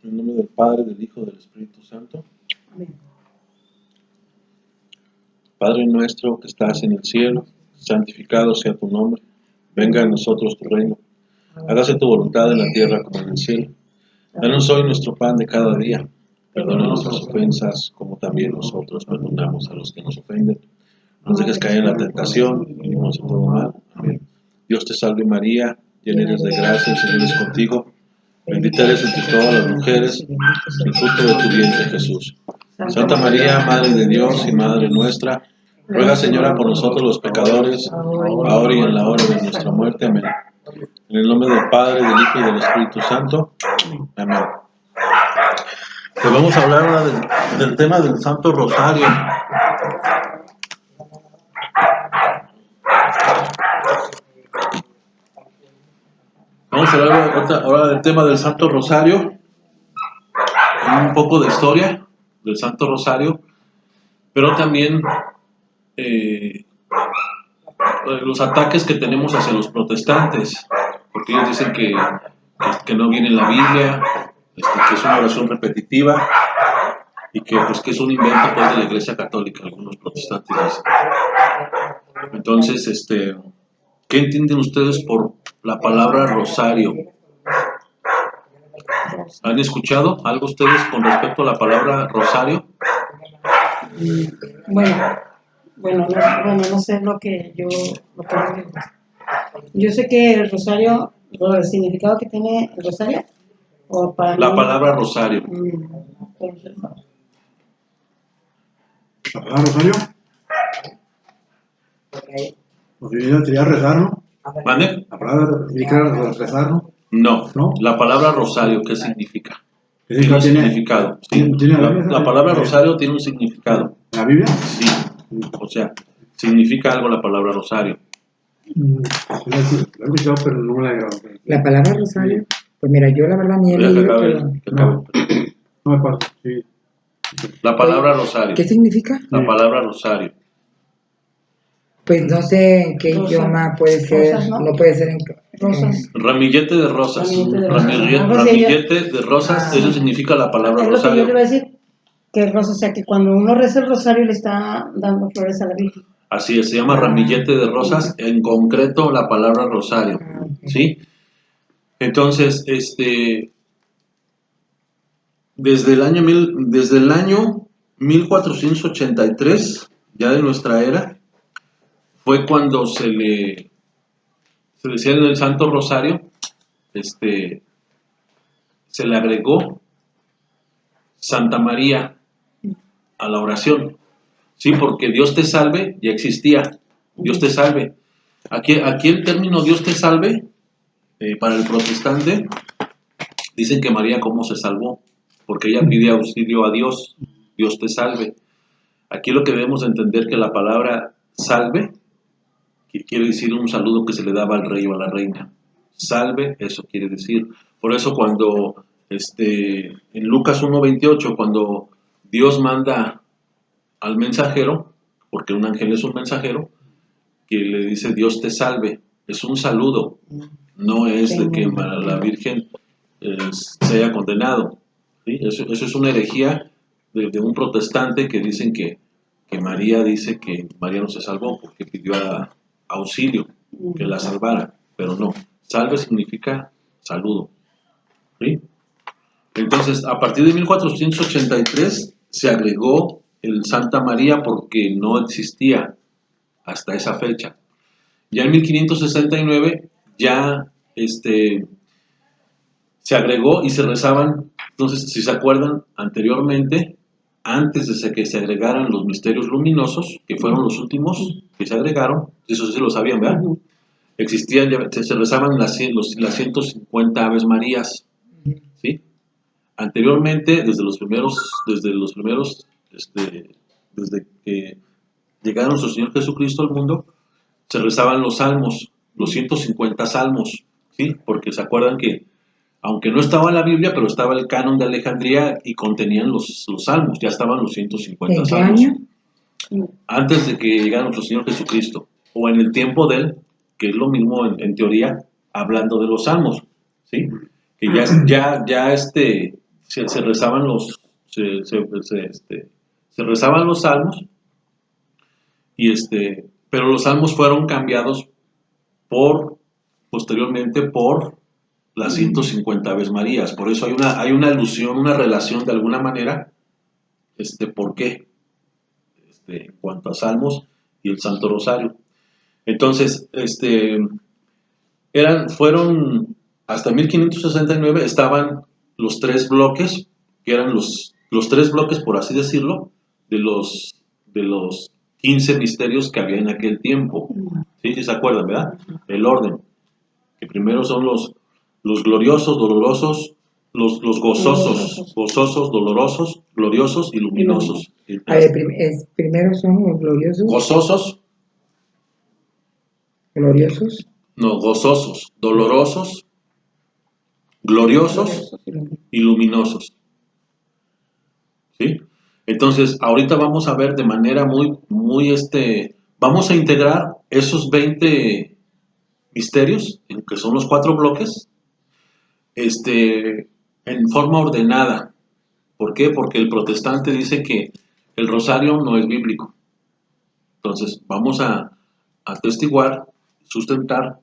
En el nombre del Padre, del Hijo y del Espíritu Santo. Amén. Padre nuestro que estás en el cielo, santificado sea tu nombre. Venga a nosotros tu reino. Hágase tu voluntad en la tierra como en el cielo. Danos hoy nuestro pan de cada día. Perdona nuestras ofensas, como también nosotros perdonamos a los que nos ofenden. No nos dejes caer en la tentación y líbranos de todo mal. Amén. Dios te salve María, llena eres de gracia, el Señor es contigo. Bendita eres entre todas las mujeres, el fruto de tu vientre Jesús. Santa María, Madre de Dios y Madre nuestra, ruega Señora por nosotros los pecadores, ahora y en la hora de nuestra muerte. Amén. En el nombre del Padre, del Hijo y del Espíritu Santo. Amén. Pues vamos a hablar ahora del tema del Santo Rosario. Vamos a hablar ahora del tema del Santo Rosario, un poco de historia del Santo Rosario, pero también los ataques que tenemos hacia los protestantes, porque ellos dicen que no viene en la Biblia, que es una oración repetitiva y que es un invento pues, de la Iglesia Católica, algunos protestantes dicen. Entonces, ¿qué entienden ustedes por la palabra rosario? ¿Han escuchado algo ustedes con respecto a la palabra rosario? Bueno, no sé lo que yo sé que el rosario, el significado que tiene el rosario, o para la mí, palabra rosario. ¿La palabra rosario? Pues sería rezar, ¿no? ¿Mande? La palabra significa rezar, ¿no? No. ¿No? La palabra rosario, ¿qué significa? ¿Qué Tiene un tiene? significado. Sí. ¿Tiene La palabra rosario tiene un significado. ¿En la Biblia? Sí. O sea, significa algo la palabra rosario. Lo he escuchado, pero no me la he grabado. La palabra rosario, pues mira, yo la verdad ni he Voy a que leído, acabe, pero No me pasa, sí. La palabra rosario. ¿qué significa? La palabra rosario. Pues no sé en qué Rosa. idioma puede ser, Rosas, ¿no? no puede ser en Rosas. Ramillete de rosas. Ramillete de rosas. Ramillete de rosas, eso significa la palabra Es lo que yo rosario. le iba a decir, que el rosa, o sea, que cuando uno reza el rosario le está dando flores a la Virgen. Así es, se llama ramillete de rosas, en concreto la palabra rosario. ¿Sí? Entonces, desde el año 1483, ya de nuestra era, fue cuando se le decía en el Santo Rosario, se le agregó Santa María a la oración. Sí, porque Dios te salve ya existía. Dios te salve. Aquí el término Dios te salve, para el protestante, dicen que María cómo se salvó, porque ella pide auxilio a Dios. Dios te salve. Aquí lo que debemos entender que la palabra salve, que quiere decir un saludo que se le daba al rey o a la reina. Salve, eso quiere decir. Por eso cuando en Lucas 1:28, cuando Dios manda al mensajero, porque un ángel es un mensajero, que le dice Dios te salve, es un saludo, no es de que la Virgen se haya condenado. ¿Sí? Eso es una herejía de un protestante que dicen que María dice que María no se salvó porque pidió auxilio, que la salvara, pero no, salve significa saludo. ¿Sí? Entonces, a partir de 1483 se agregó el Santa María porque no existía hasta esa fecha. Ya en 1569 ya se agregó y se rezaban. Entonces, si se acuerdan, anteriormente, antes de que se agregaran los misterios luminosos, que fueron los últimos que se agregaron, eso sí lo sabían, ¿verdad? Existían, se rezaban las 150 Aves Marías, ¿sí? Anteriormente, desde que llegaron nuestro Señor Jesucristo al mundo, se rezaban los salmos, los 150 salmos, ¿sí? Porque se acuerdan que, aunque no estaba en la Biblia, pero estaba el canon de Alejandría y contenían los salmos, ya estaban los 150 ¿En qué salmos. año? Antes de que llegara nuestro Señor Jesucristo, o en el tiempo de Él, que es lo mismo en teoría, hablando de los salmos, ¿sí? Que ya se rezaban se rezaban los salmos, pero los salmos fueron cambiados posteriormente por las 150 Aves Marías. Por eso hay una alusión, una relación de alguna manera. ¿Por qué? En cuanto a salmos y el Santo Rosario. Entonces, fueron hasta 1569 estaban los tres bloques, que eran los tres bloques, por así decirlo, de los 15 misterios que había en aquel tiempo. ¿Sí? ¿Sí se acuerdan, verdad? El orden. Que primero son los gloriosos, dolorosos, los gozosos, dolorosos, gloriosos y luminosos. A ver, primero son los gloriosos. Gloriosos. No, gozosos, dolorosos, gloriosos y luminosos. ¿Sí? Entonces, ahorita vamos a ver de manera vamos a integrar esos 20 misterios, que son los 4 bloques, en forma ordenada. ¿Por qué? Porque el protestante dice que el rosario no es bíblico. Entonces, vamos a atestiguar, sustentar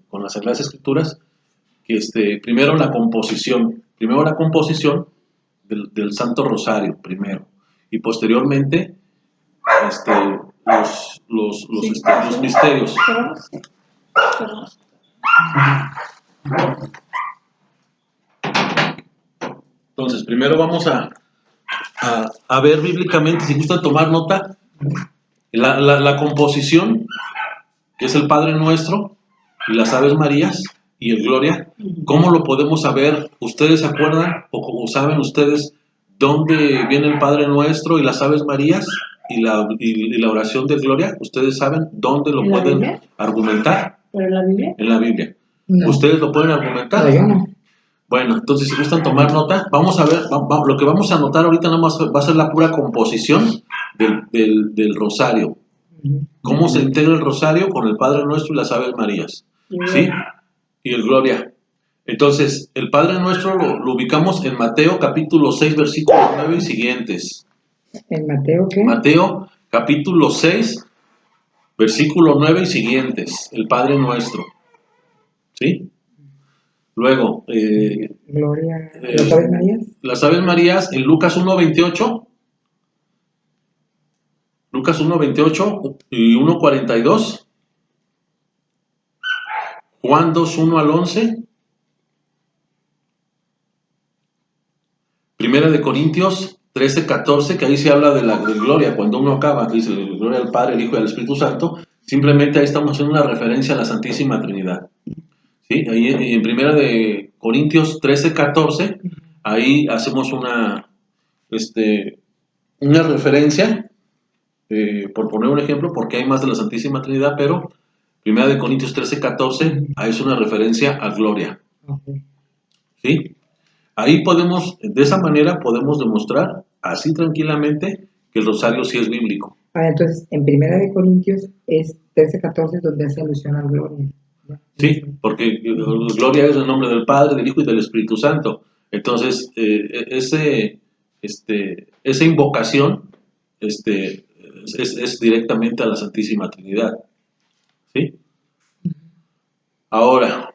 con las Sagradas Escrituras que primero la composición del Santo Rosario, primero, y posteriormente los misterios. Entonces, primero vamos a ver bíblicamente, si gustan tomar nota, la composición, que es el Padre Nuestro, y las Aves Marías, y el Gloria. ¿Cómo lo podemos saber? ¿Ustedes se acuerdan o saben ustedes dónde viene el Padre Nuestro y las Aves Marías y la oración de Gloria? ¿Ustedes saben dónde lo pueden argumentar? ¿Pero en la Biblia? En la Biblia. No. ¿Ustedes lo pueden argumentar? No, yo no. Bueno, entonces si gustan tomar nota, vamos a ver, lo que vamos a anotar ahorita nada más va a ser la pura composición del rosario. ¿Cómo se integra el rosario con el Padre Nuestro y las Aves Marías? ¿Sí? Y el Gloria. Entonces, el Padre Nuestro lo ubicamos en Mateo capítulo 6, versículo 9 y siguientes. ¿En Mateo qué? Mateo capítulo 6, versículo 9 y siguientes. El Padre Nuestro. ¿Sí? Luego, Gloria. ¿Las Aves Marías? Las Aves Marías en Lucas 1:28. Lucas 1:28 y 1:42. Juan 2:1 al 11. Primera de Corintios 13:14, que ahí se habla de la gloria, cuando uno acaba, dice gloria al Padre, al Hijo y al Espíritu Santo. Simplemente ahí estamos haciendo una referencia a la Santísima Trinidad. ¿Sí? Ahí en Primera de Corintios 13:14, ahí hacemos una referencia, por poner un ejemplo, porque hay más de la Santísima Trinidad, pero Primera de Corintios 13:14, ahí es una referencia a gloria. ¿Sí? Ahí de esa manera podemos demostrar, así tranquilamente, que el rosario sí es bíblico. Entonces, en Primera de Corintios es 13:14 donde hace alusión a Gloria. Sí, porque Gloria es el nombre del Padre, del Hijo y del Espíritu Santo. Entonces, esa invocación es directamente a la Santísima Trinidad. ¿Sí? Ahora,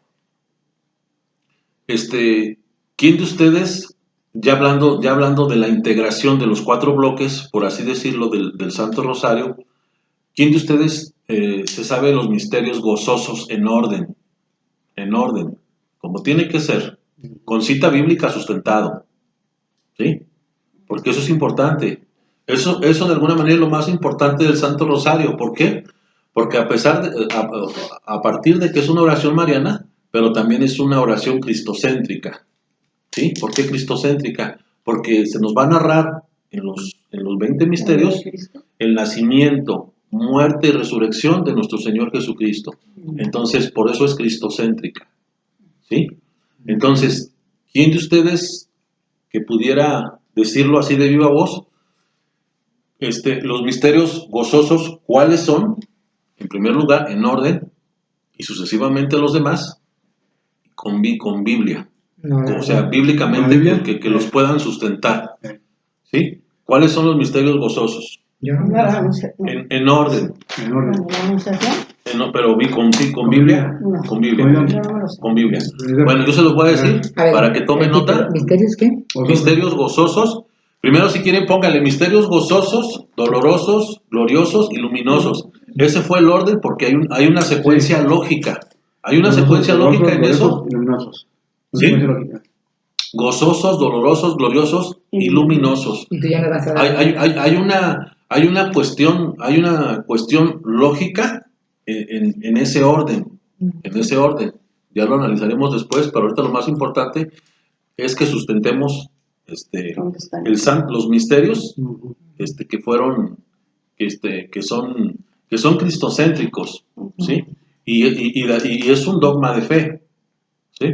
¿quién de ustedes, ya hablando de la integración de los 4 bloques, por así decirlo, del Santo Rosario, ¿quién de ustedes se sabe los misterios gozosos en orden, como tiene que ser, con cita bíblica sustentado? ¿Sí? Porque eso es importante. Eso de alguna manera es lo más importante del Santo Rosario. ¿Por qué? Porque a partir de que es una oración mariana, pero también es una oración cristocéntrica. ¿Sí? ¿Por qué cristocéntrica? Porque se nos va a narrar en los 20 misterios el nacimiento, muerte y resurrección de nuestro Señor Jesucristo. Entonces, por eso es cristocéntrica. ¿Sí? Entonces, ¿quién de ustedes que pudiera decirlo así de viva voz? Los misterios gozosos, ¿cuáles son? En primer lugar, en orden, y sucesivamente los demás, con Biblia. No, o sea, bíblicamente ¿La Biblia? que los puedan sustentar. Sí. ¿Sí? ¿Cuáles son los misterios gozosos? yo no. No, la anuncia- no. En orden, En orden. La anunciación, pero sí, con Con Biblia. no. Con Biblia. Con Yo no me lo sé. Con Biblia. Bueno, yo se los voy a decir A ver, para que tomen repítelo. nota. ¿Misterios qué? Misterios gozosos. Primero, si quieren, pónganle misterios gozosos, dolorosos, gloriosos y luminosos. Ese fue el orden porque hay una secuencia lógica. Hay una secuencia lógica en eso. Luminosos. ¿Sí? Secuencia lógica. Gozosos, dolorosos, gloriosos y luminosos. Y tú ya me vas a dar. Hay una cuestión lógica en ese orden. En ese orden. Ya lo analizaremos después, pero ahorita lo más importante es que sustentemos ¿Dónde están? los misterios Ujú. que fueron, que son cristocéntricos, ¿sí? Y es un dogma de fe, ¿sí?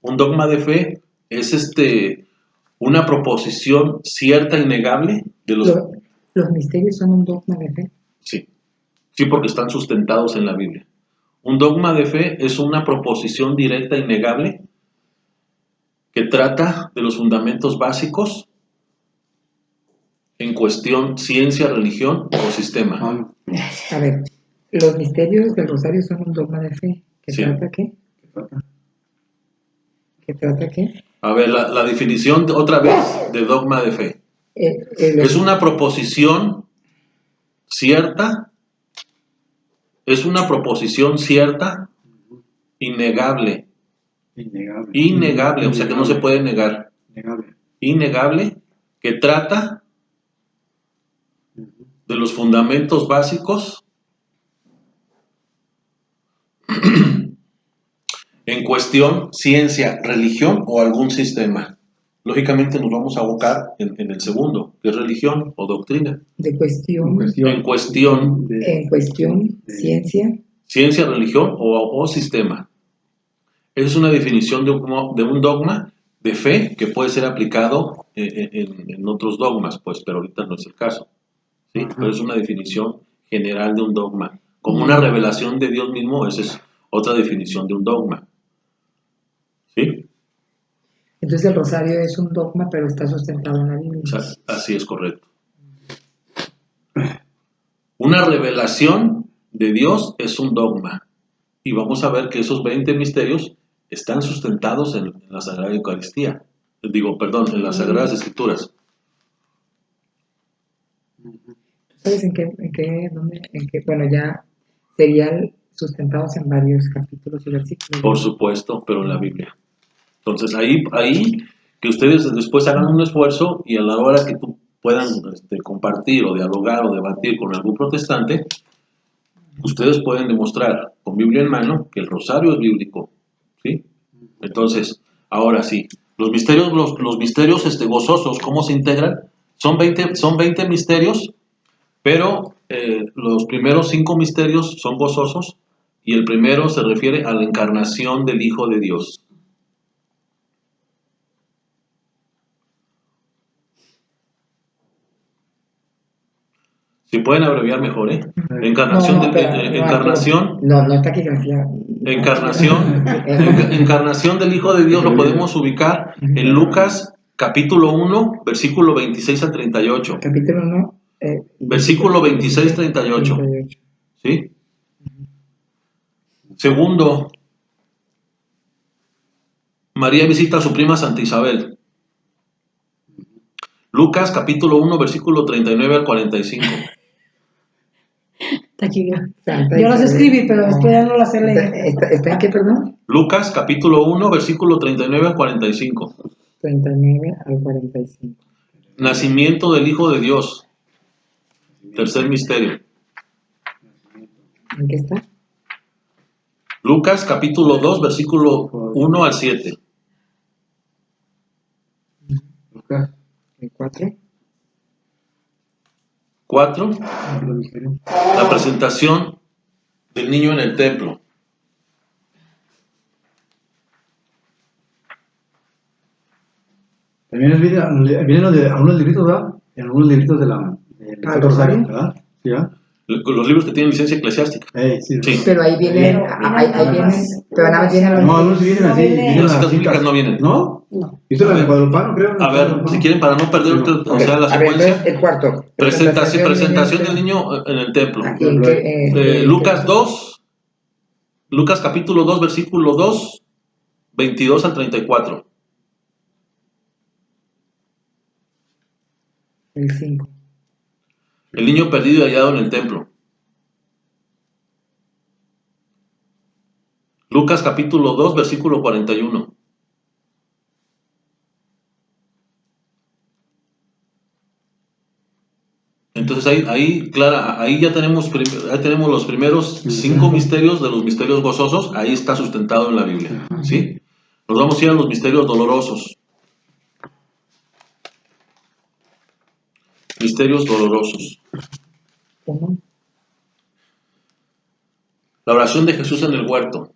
Un dogma de fe es una proposición cierta y negable de los... Los misterios son un dogma de fe. Sí, sí, porque están sustentados en la Biblia. Un dogma de fe es una proposición directa y negable que trata de los fundamentos básicos en cuestión ciencia, religión o sistema. Ah, A ver, los misterios del rosario son un dogma de fe. ¿Qué Sí. trata qué? ¿qué trata? ¿Qué trata qué? A ver, la definición otra vez de dogma de fe. Es una proposición cierta, innegable, Innegable. o sea que no se puede negar, Innegable. innegable, que trata Ujú. de los fundamentos básicos en cuestión ciencia, religión o algún sistema. Lógicamente nos vamos a abocar en el segundo, que es religión o doctrina. De cuestión, En cuestión ciencia, ciencia, religión o sistema. Esa es una definición de un dogma de fe que puede ser aplicado en otros dogmas, pues, pero ahorita no es el caso. ¿Sí? Ajá. Pero es una definición general de un dogma. Como una revelación de Dios mismo, esa es otra definición de un dogma. ¿Sí? entonces el rosario es un dogma, pero está sustentado en la Biblia. O sea, así es correcto. Una revelación de Dios es un dogma. Y vamos a ver que esos 20 misterios están sustentados en la Sagrada Eucaristía. En las Sagradas Escrituras. ¿Sabes en qué, dónde, en qué? Bueno, ya serían sustentados en varios capítulos y versículos. Por supuesto, pero en la Biblia. Entonces, ahí que ustedes después hagan un esfuerzo y a la hora que puedan compartir o dialogar o debatir con algún protestante, ustedes pueden demostrar con Biblia en mano que el rosario es bíblico. ¿Sí? Entonces, ahora sí, los misterios gozosos, ¿cómo se integran? Son 20 misterios, pero los primeros 5 misterios son gozosos y el primero se refiere a la encarnación del Hijo de Dios. Si pueden abreviar mejor, ¿eh? Encarnación, No está aquí gracias. encarnación del Hijo de Dios lo podemos ubicar en Lucas capítulo 1, versículo 26 a 38. Capítulo 1. Versículo 26-38. ¿Sí? Segundo, María visita a su prima Santa Isabel. Lucas capítulo 1, versículo 39 al 45. Está aquí. Santa Yo las Isabel. escribí, pero después ya no las sé leer. ¿Está en qué, perdón? Lucas capítulo 1, versículo 39 al 45. 39 al 45. Nacimiento del Hijo de Dios. Tercer misterio. ¿En qué está? Lucas capítulo 2, versículo 1 al 7. Lucas. ¿En 4? 4. Capítulo misterio. La presentación del niño en el templo. También vienen algunos libritos, ¿verdad? En algunos libritos del Rosario? ¿verdad? Sí, ¿verdad? Los libros que tienen licencia eclesiástica. Sí. Sí. Pero ahí vienen, ahí vienen, pero nada más vienen los... No, no, si vienen así. Vienen Las las citas bíblicas citas. no vienen. ¿No? No. ¿Viste las de Guadalupano, creo? A ver, si quieren, para no perder Sí, no. o sea, la A ver, entonces, secuencia. el cuarto. Presentación del niño en el templo. Aquí, ¿en qué- Lucas 2, Lucas capítulo 2, versículo 2, 22 al 34. El 5. El niño perdido y hallado en el templo. Lucas capítulo 2, versículo 41. Entonces ahí ya tenemos, ahí tenemos los primeros 5 misterios de los misterios gozosos. Ahí está sustentado en la Biblia. ¿Sí? Nos vamos a ir a los misterios dolorosos. Misterios dolorosos. ¿Cómo? La oración de Jesús en el huerto.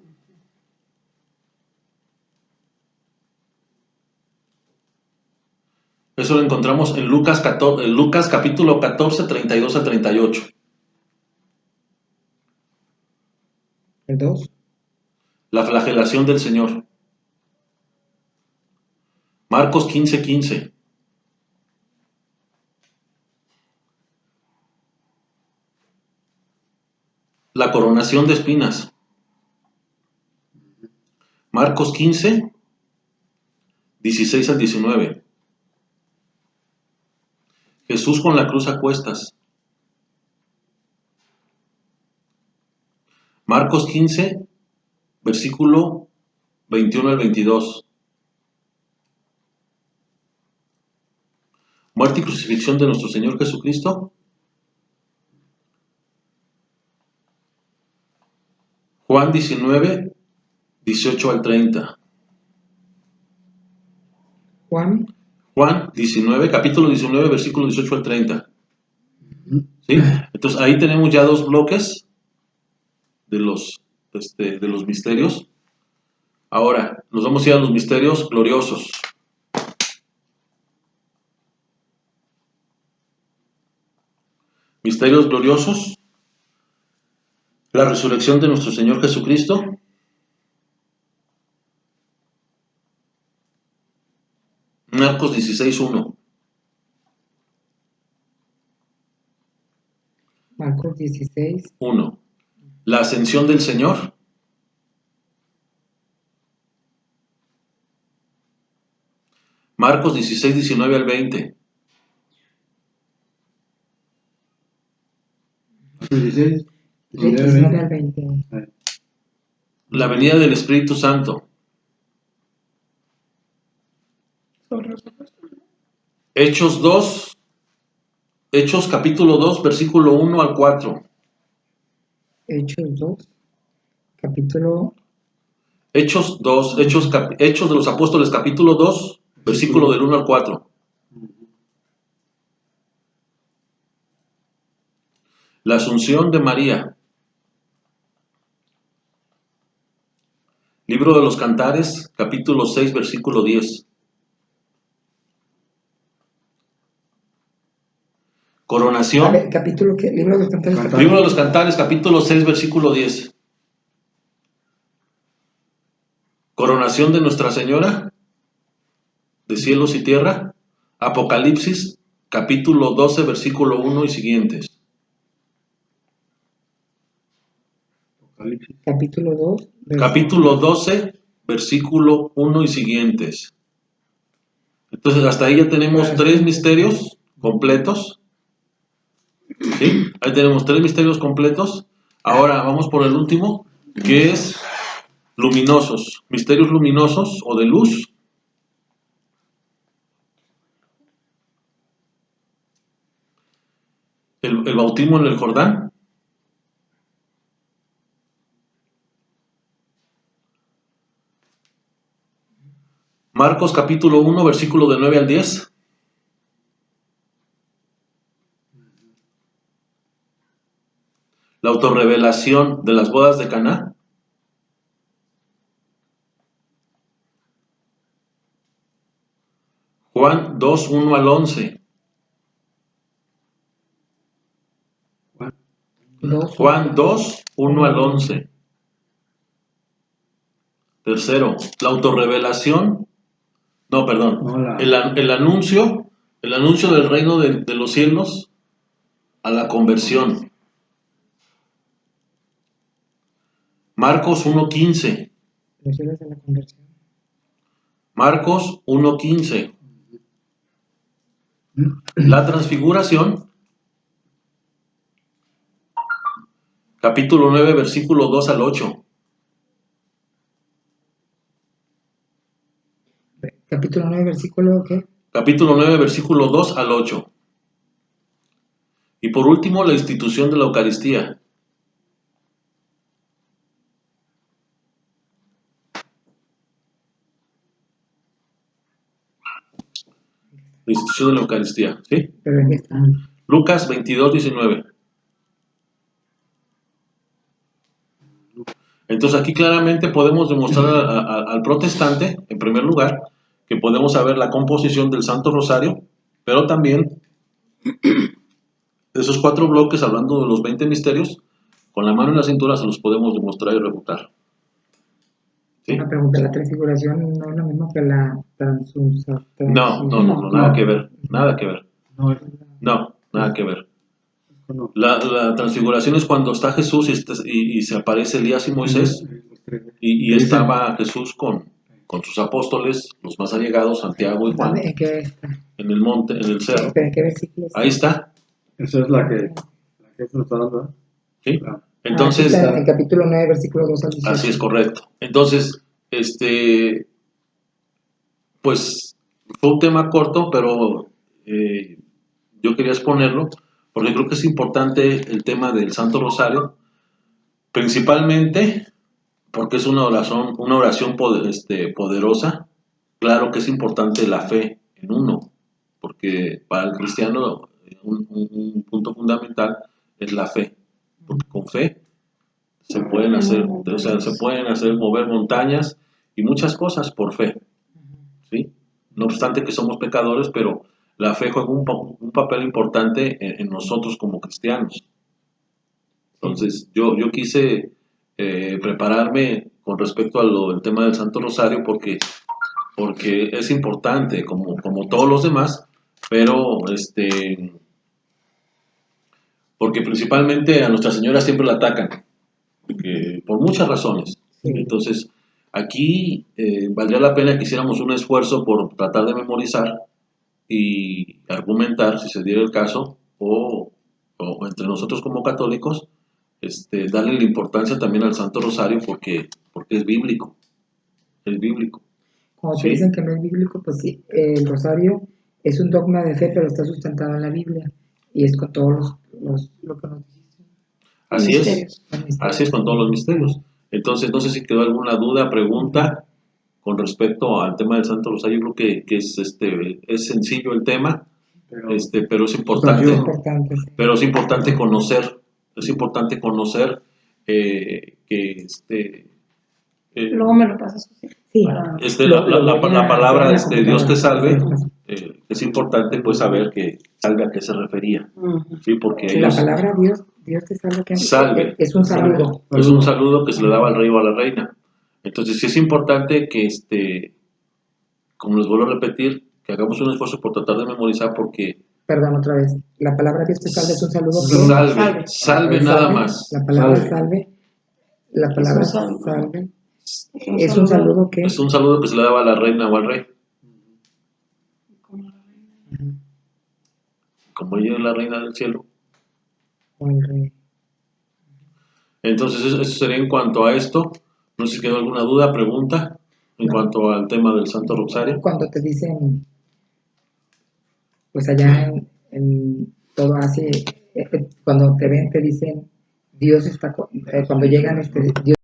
Eso lo encontramos en Lucas capítulo 14, 32 a 38. El 2. La flagelación del Señor. Marcos 15, 15. La coronación de espinas. Marcos 15, 16 al 19. Jesús con la cruz a cuestas. Marcos 15, versículo 21 al 22. Muerte y crucifixión de nuestro Señor Jesucristo. Juan 19, 18 al 30. Juan 19, capítulo 19, versículo 18 al 30. ¿Sí? Entonces ahí tenemos ya dos bloques de los misterios. Ahora, nos vamos a ir a los misterios gloriosos. Misterios gloriosos. La resurrección de nuestro Señor Jesucristo. Marcos 16, 1. Marcos 16. 1. La ascensión del Señor. Marcos 16, 19 al 20. 16. 19 al 20. La venida del Espíritu Santo. Hechos 2. Hechos capítulo 2, versículo 1 al 4. Hechos 2. Capítulo. Hechos 2. Hechos de los Apóstoles capítulo 2, versículo del 1 al 4. La asunción de María. Libro de los Cantares, capítulo 6, versículo 10. Coronación. A ver, capítulo que libro de los Cantares. Libro de los Cantares, capítulo 6, versículo 10. Coronación de Nuestra Señora de cielos y tierra. Apocalipsis, capítulo 12, versículo 1 y siguientes. Capítulo 2. Capítulo 12, versículo 1 y siguientes. Entonces, hasta ahí ya tenemos 3 misterios completos. ¿Sí? Ahí tenemos 3 misterios completos. Ahora vamos por el último, que es luminosos. Misterios luminosos o de luz. El bautismo en el Jordán. Marcos capítulo 1, versículo de 9 al 10. La autorrevelación de las bodas de Caná. Juan 2, 1 al 11. 2. Juan 2, 1 al 11. Tercero, la autorrevelación. No, perdón. Hola. El anuncio del reino de los cielos a la conversión. Marcos 1:15. Los cielos de la conversión. Marcos 1:15. La transfiguración. Capítulo 9, versículo 2 al 8. Capítulo 9, versículo, ¿qué? Capítulo 9, versículo 2 al 8. Y por último, la institución de la Eucaristía. La institución de la Eucaristía, ¿sí? Pero aquí está. Lucas 22, 19. Entonces aquí claramente podemos demostrar al protestante, en primer lugar, que podemos saber la composición del Santo Rosario, pero también esos 4 bloques, hablando de los 20 misterios, con la mano en la cintura se los podemos demostrar y refutar. ¿Sí? Una pregunta, ¿la transfiguración no es lo mismo que la transustanciación? No, nada que ver, nada que ver. No, No, nada que ver. no. La transfiguración es cuando está Jesús y se aparece Elías y Moisés, y estaba Jesús con sus apóstoles, los más allegados, Santiago y Juan, ¿En qué está? en el monte, en el cerro. ¿En qué versículo está? Ahí está, Esa es la que nos está dando, ¿eh? ¿sí? Ah. Entonces, Aquí está, en capítulo 9, versículo 2 al 18. así es correcto. Entonces, pues fue un tema corto, pero yo quería exponerlo porque creo que es importante el tema del Santo Rosario, principalmente porque es una oración poderosa. Claro que es importante la fe en uno, porque para el cristiano un punto fundamental es la fe, porque con fe se pueden hacer mover montañas y muchas cosas por fe, ¿sí? No obstante que somos pecadores, pero la fe juega un papel importante en nosotros como cristianos. Entonces, yo quise prepararme con respecto al tema del Santo Rosario porque es importante, como todos los demás, pero porque principalmente a Nuestra Señora siempre la atacan, por muchas razones. Sí. Entonces, aquí valdría la pena que hiciéramos un esfuerzo por tratar de memorizar y argumentar, si se diera el caso, o entre nosotros como católicos, darle la importancia también al Santo Rosario porque es bíblico. Es bíblico. Cuando Sí. te dicen que no es bíblico, pues sí, el rosario es un dogma de fe, pero está sustentado en la Biblia. Y es con todos lo que nos dijiste. Así es. Misterios. Así es con todos los misterios. Entonces, no sé si quedó alguna duda, pregunta con respecto al tema del Santo Rosario. Yo creo que es sencillo el tema, pero es importante. Es importante, sí. Pero es importante conocer. Es importante conocer que Luego me lo pasas. Sí. la palabra Dios te salve. Sí. Es importante pues saber que salve a qué se refería. Sí, porque Sí, la palabra Dios te salve, que salve es un saludo. es un saludo que se le daba al rey o a la reina. Entonces sí es importante que como les vuelvo a repetir, que hagamos un esfuerzo por tratar de memorizar porque Perdón, otra vez. La palabra Dios te salve es un saludo. Salve nada más. La palabra salve. La palabra salve es un saludo que es un saludo que se le daba a la reina o al rey. Como ella es la reina del cielo. o el rey. Entonces eso sería en cuanto a esto. No sé si quedó alguna duda, pregunta en cuanto al tema del Santo Rosario. Cuando te dicen, pues allá en todo Asia, cuando te ven te dicen, Dios está, cuando llegan, Dios